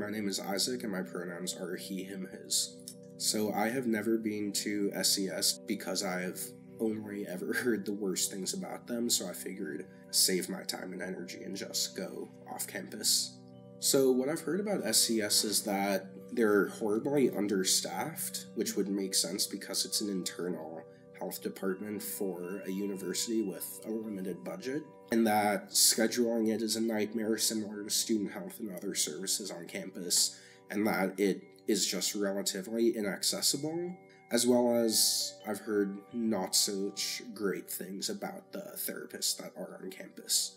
my name is Isaac, and my pronouns are he, him, his. So I have never been to SCS because I have only ever heard the worst things about them, so I figured save my time and energy and just go off campus. So what I've heard about SCS is that they're horribly understaffed, which would make sense because it's an internal health department for a university with a limited budget, and that scheduling it is a nightmare similar to student health and other services on campus, and that it is just relatively inaccessible, as well as I've heard not such great things about the therapists that are on campus.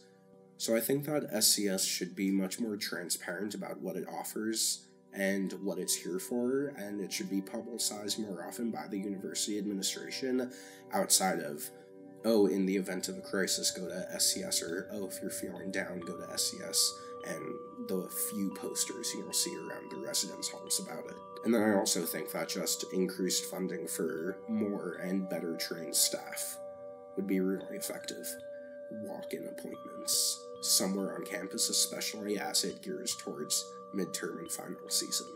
So I think that SCS should be much more transparent about what it offers and what it's here for, and it should be publicized more often by the university administration outside of, oh, in the event of a crisis, go to SCS, or, oh, if you're feeling down, go to SCS, and the few posters you'll see around the residence halls about it. And then I also think that just increased funding for more and better trained staff would be really effective. Walk-in appointments somewhere on campus, especially as it gears towards midterm and final season.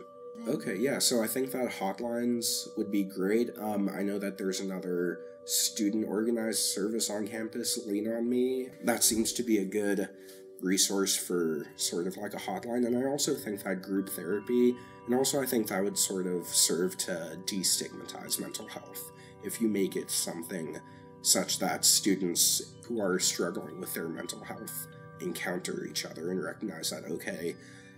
Okay, yeah, so I think that hotlines would be great. I know that there's another student-organized service on campus, Lean On Me. That seems to be a good resource for sort of like a hotline, and I also think that group therapy, and also I think that would sort of serve to destigmatize mental health. If you make it something such that students who are struggling with their mental health encounter each other and recognize that, okay,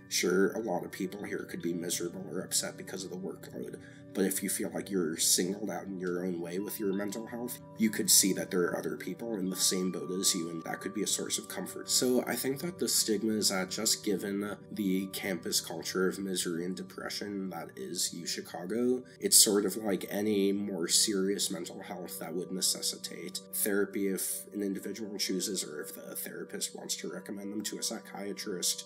sure, a lot of people here could be miserable or upset because of the workload, but if you feel like you're singled out in your own way with your mental health, you could see that there are other people in the same boat as you, and that could be a source of comfort. So I think that the stigma is that just given the campus culture of misery and depression that is UChicago, it's sort of like any more serious mental health that would necessitate therapy if an individual chooses, or if the therapist wants to recommend them to a psychiatrist,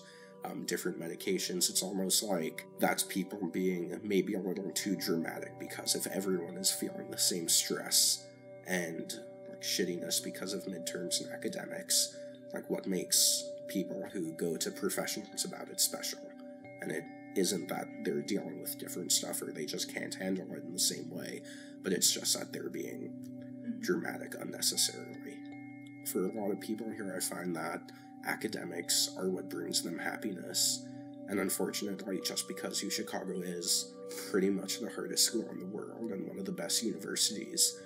different medications. It's almost like that's people being maybe a little too dramatic, because if everyone is feeling the same stress and like shittiness because of midterms and academics, like what makes people who go to professionals about it special? And it isn't that they're dealing with different stuff or they just can't handle it in the same way, but it's just that they're being dramatic unnecessarily. For a lot of people here, I find that academics are what brings them happiness, and unfortunately, just because UChicago is pretty much the hardest school in the world and one of the best universities,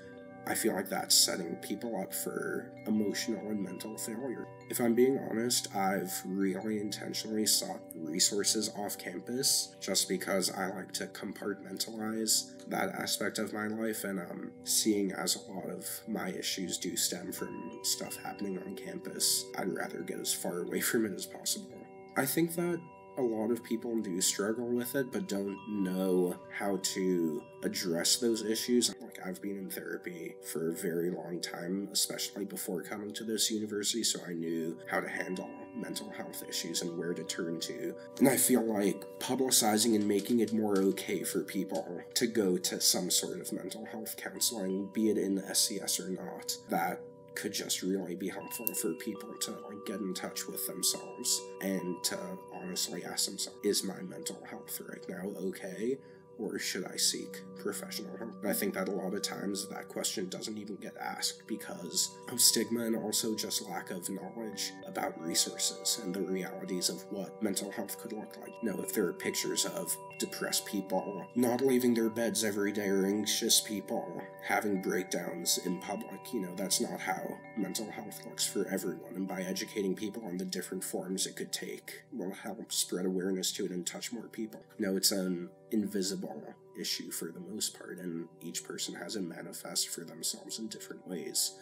I feel like that's setting people up for emotional and mental failure. If I'm being honest, I've really intentionally sought resources off campus just because I like to compartmentalize that aspect of my life, and seeing as a lot of my issues do stem from stuff happening on campus, I'd rather get as far away from it as possible. I think that a lot of people do struggle with it, but don't know how to address those issues. Like, I've been in therapy for a very long time, especially before coming to this university, so I knew how to handle mental health issues and where to turn to. And I feel like publicizing and making it more okay for people to go to some sort of mental health counseling, be it in SCS or not, that could just really be helpful for people to get in touch with themselves and to honestly ask themselves, is my mental health right now okay, or should I seek professional help? I think that a lot of times that question doesn't even get asked because of stigma and also just lack of knowledge about resources and the realities of what mental health could look like. If there are pictures of depressed people not leaving their beds every day, or anxious people having breakdowns in public, that's not how mental health looks for everyone, and by educating people on the different forms it could take will help spread awareness to it and touch more people. It's an invisible issue for the most part, and each person has it manifest for themselves in different ways.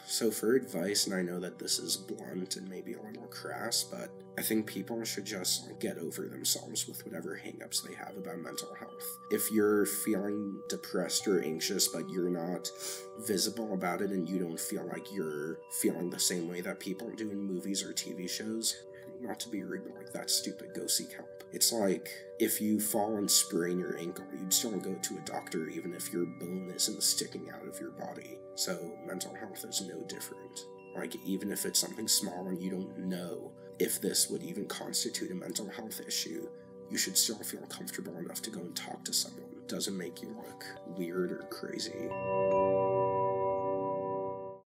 So for advice, and I know that this is blunt and maybe a little crass, but I think people should just get over themselves with whatever hangups they have about mental health. If you're feeling depressed or anxious, but you're not visible about it and you don't feel like you're feeling the same way that people do in movies or TV shows, not to be rude, but like, that's stupid, go seek help. It's like, if you fall and sprain your ankle, you'd still go to a doctor even if your bone isn't sticking out of your body. So mental health is no different. Like, even if it's something small and you don't know if this would even constitute a mental health issue, you should still feel comfortable enough to go and talk to someone. It doesn't make you look weird or crazy.